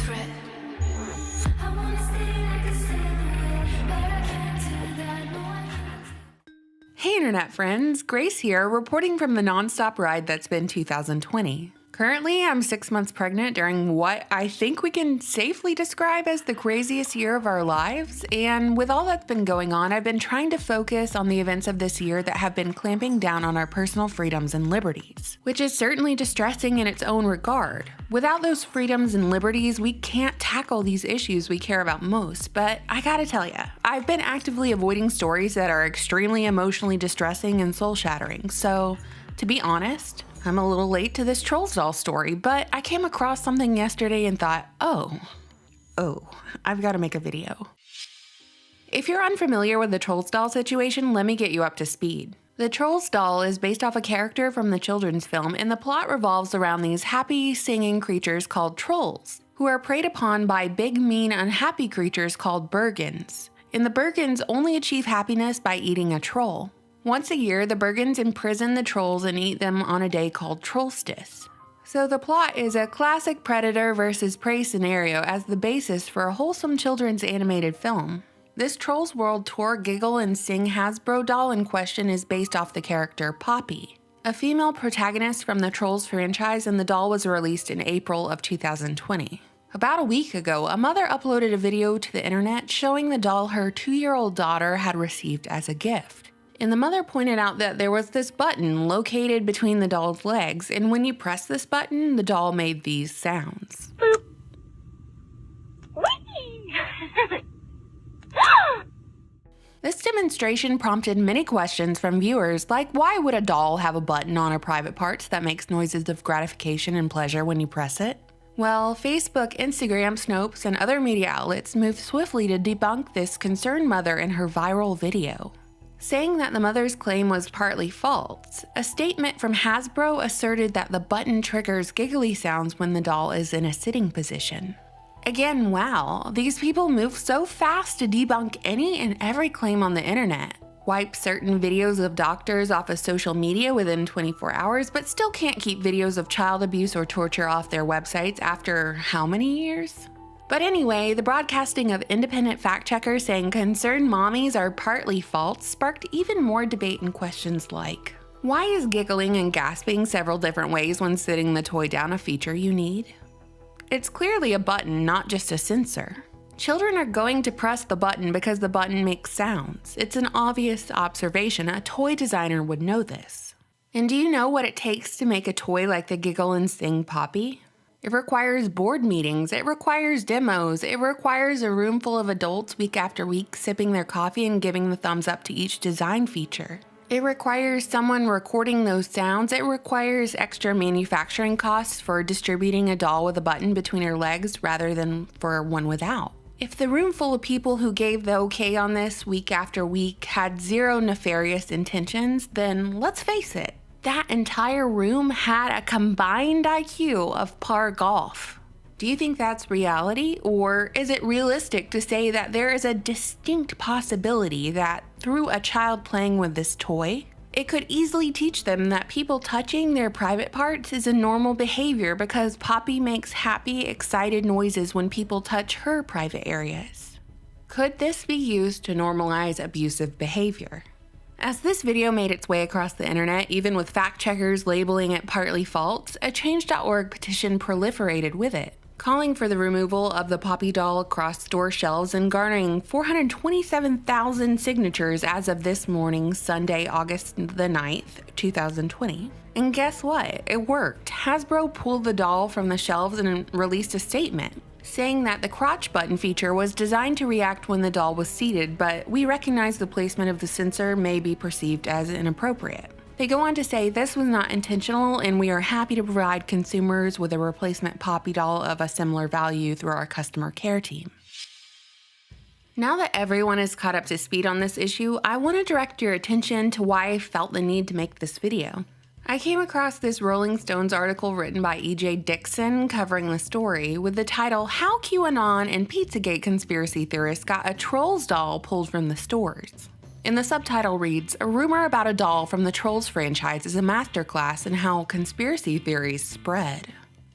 regret. I wanna stay like a silhouette, but I can't do that, no I can't. Hey internet friends, Grace here, reporting from the nonstop ride that's been 2020. Currently, I'm 6 months pregnant during what I think we can safely describe as the craziest year of our lives, and with all that's been going on, I've been trying to focus on the events of this year that have been clamping down on our personal freedoms and liberties, which is certainly distressing in its own regard. Without those freedoms and liberties, we can't tackle these issues we care about most, but I gotta tell ya, I've been actively avoiding stories that are extremely emotionally distressing and soul-shattering, so to be honest, I'm a little late to this Trolls doll story, but I came across something yesterday and thought, oh, I've got to make a video. If you're unfamiliar with the Trolls doll situation, let me get you up to speed. The Trolls doll is based off a character from the children's film, and the plot revolves around these happy, singing creatures called trolls, who are preyed upon by big, mean, unhappy creatures called Bergens. And the Bergens only achieve happiness by eating a troll. Once a year, the Bergens imprison the trolls and eat them on a day called Trollstice. So the plot is a classic predator versus prey scenario as the basis for a wholesome children's animated film. This Trolls World Tour Giggle and Sing Hasbro doll in question is based off the character Poppy, a female protagonist from the Trolls franchise, and the doll was released in April of 2020. About a week ago, a mother uploaded a video to the internet showing the doll her 2-year-old daughter had received as a gift. And the mother pointed out that there was this button located between the doll's legs, and when you press this button, the doll made these sounds. Boop. Whee! This demonstration prompted many questions from viewers, like why would a doll have a button on her private parts that makes noises of gratification and pleasure when you press it? Well, Facebook, Instagram, Snopes, and other media outlets moved swiftly to debunk this concerned mother in her viral video, saying that the mother's claim was partly false. A statement from Hasbro asserted that the button triggers giggly sounds when the doll is in a sitting position. Again, wow, these people move so fast to debunk any and every claim on the internet, wipe certain videos of doctors off of social media within 24 hours, but still can't keep videos of child abuse or torture off their websites after how many years? But anyway, the broadcasting of independent fact-checkers saying concerned mommies are partly false sparked even more debate and questions like, why is giggling and gasping several different ways when sitting the toy down a feature you need? It's clearly a button, not just a sensor. Children are going to press the button because the button makes sounds. It's an obvious observation. A toy designer would know this. And do you know what it takes to make a toy like the Giggle and Sing Poppy? It requires board meetings, it requires demos, it requires a room full of adults week after week sipping their coffee and giving the thumbs up to each design feature. It requires someone recording those sounds, it requires extra manufacturing costs for distributing a doll with a button between her legs rather than for one without. If the room full of people who gave the okay on this week after week had zero nefarious intentions, then let's face it, that entire room had a combined IQ of par golf. Do you think that's reality, or is it realistic to say that there is a distinct possibility that through a child playing with this toy, it could easily teach them that people touching their private parts is a normal behavior because Poppy makes happy, excited noises when people touch her private areas? Could this be used to normalize abusive behavior? As this video made its way across the internet, even with fact-checkers labeling it partly false, a Change.org petition proliferated with it, calling for the removal of the Poppy doll across store shelves and garnering 427,000 signatures as of this morning, Sunday, August the 9th, 2020. And guess what? It worked. Hasbro pulled the doll from the shelves and released a statement, saying that the crotch button feature was designed to react when the doll was seated, but we recognize the placement of the sensor may be perceived as inappropriate. They go on to say this was not intentional and we are happy to provide consumers with a replacement Poppy doll of a similar value through our customer care team. Now that everyone is caught up to speed on this issue, I want to direct your attention to why I felt the need to make this video. I came across this Rolling Stones article written by E.J. Dixon covering the story with the title, How QAnon and Pizzagate Conspiracy Theorists Got a Trolls Doll Pulled from the Stores. And the subtitle reads, A rumor about a doll from the Trolls franchise is a masterclass in how conspiracy theories spread.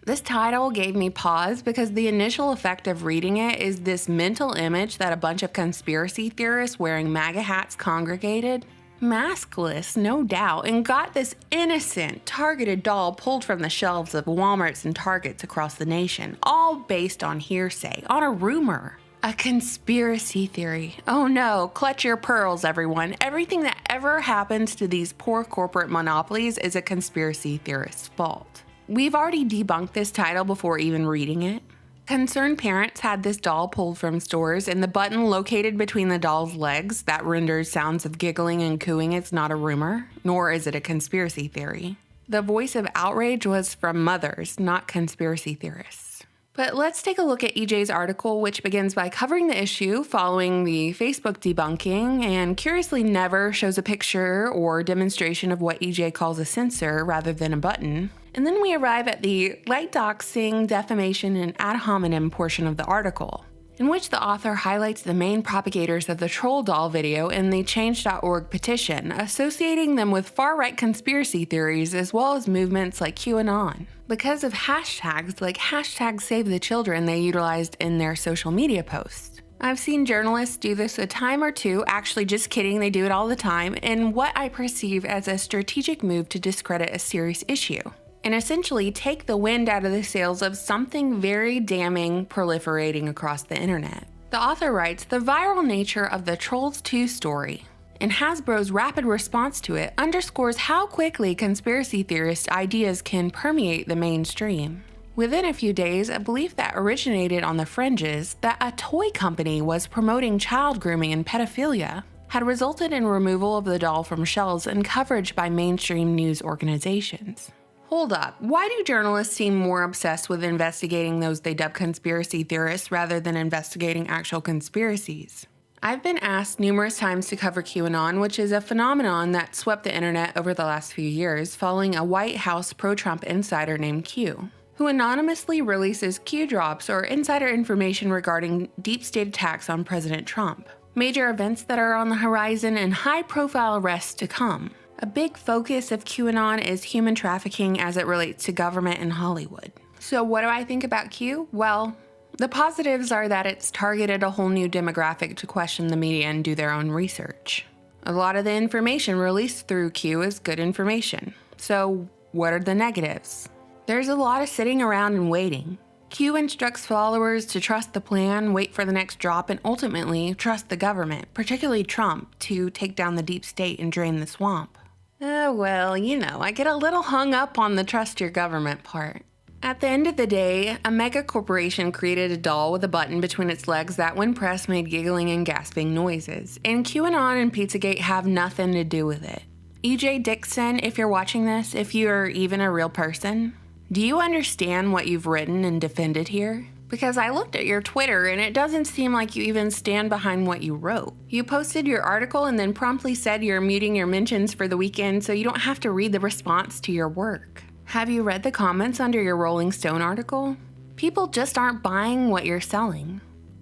This title gave me pause because the initial effect of reading it is this mental image that a bunch of conspiracy theorists wearing MAGA hats congregated, maskless, no doubt, and got this innocent, targeted doll pulled from the shelves of Walmarts and Targets across the nation, all based on hearsay, on a rumor. A conspiracy theory. Oh no, clutch your pearls, everyone. Everything that ever happens to these poor corporate monopolies is a conspiracy theorist's fault. We've already debunked this title before even reading it. Concerned parents had this doll pulled from stores, and the button located between the doll's legs that renders sounds of giggling and cooing is not a rumor, nor is it a conspiracy theory. The voice of outrage was from mothers, not conspiracy theorists. But let's take a look at EJ's article, which begins by covering the issue following the Facebook debunking and curiously never shows a picture or demonstration of what EJ calls a sensor rather than a button. And then we arrive at the light doxing, defamation, and ad hominem portion of the article, in which the author highlights the main propagators of the troll doll video in the Change.org petition, associating them with far-right conspiracy theories as well as movements like QAnon, because of hashtags like #SaveTheChildren they utilized in their social media posts. I've seen journalists do this a time or two, actually just kidding, they do it all the time, in what I perceive as a strategic move to discredit a serious issue, and essentially take the wind out of the sails of something very damning proliferating across the internet. The author writes, the viral nature of the Trolls 2 story and Hasbro's rapid response to it underscores how quickly conspiracy theorist ideas can permeate the mainstream. Within a few days, a belief that originated on the fringes that a toy company was promoting child grooming and pedophilia had resulted in removal of the doll from shelves and coverage by mainstream news organizations. Hold up, why do journalists seem more obsessed with investigating those they dub conspiracy theorists rather than investigating actual conspiracies? I've been asked numerous times to cover QAnon, which is a phenomenon that swept the internet over the last few years following a White House pro-Trump insider named Q, who anonymously releases Q drops or insider information regarding deep state attacks on President Trump, major events that are on the horizon, and high-profile arrests to come. A big focus of QAnon is human trafficking as it relates to government and Hollywood. So what do I think about Q? Well, the positives are that it's targeted a whole new demographic to question the media and do their own research. A lot of the information released through Q is good information. So what are the negatives? There's a lot of sitting around and waiting. Q instructs followers to trust the plan, wait for the next drop, and ultimately trust the government, particularly Trump, to take down the deep state and drain the swamp. Oh, well, you know, I get a little hung up on the trust your government part. At the end of the day, a mega corporation created a doll with a button between its legs that, when pressed, made giggling and gasping noises, and QAnon and Pizzagate have nothing to do with it. EJ Dixon, if you're watching this, if you're even a real person, do you understand what you've written and defended here? Because I looked at your Twitter and it doesn't seem like you even stand behind what you wrote. You posted your article and then promptly said you're muting your mentions for the weekend so you don't have to read the response to your work. Have you read the comments under your Rolling Stone article? People just aren't buying what you're selling.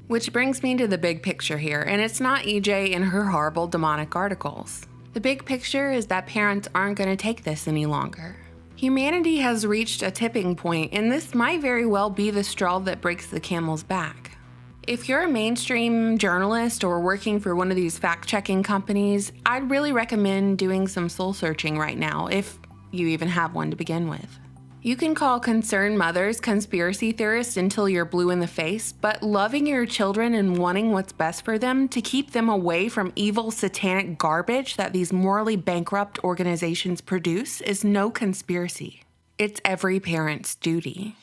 Which brings me to the big picture here, and it's not EJ and her horrible demonic articles. The big picture is that parents aren't going to take this any longer. Humanity has reached a tipping point, and this might very well be the straw that breaks the camel's back. If you're a mainstream journalist or working for one of these fact-checking companies, I'd really recommend doing some soul-searching right now, if you even have one to begin with. You can call concerned mothers conspiracy theorists until you're blue in the face, but loving your children and wanting what's best for them to keep them away from evil satanic garbage that these morally bankrupt organizations produce is no conspiracy. It's every parent's duty.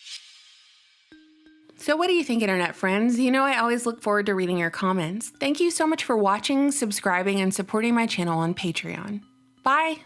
So what do you think, internet friends? You know I always look forward to reading your comments. Thank you so much for watching, subscribing, and supporting my channel on Patreon. Bye!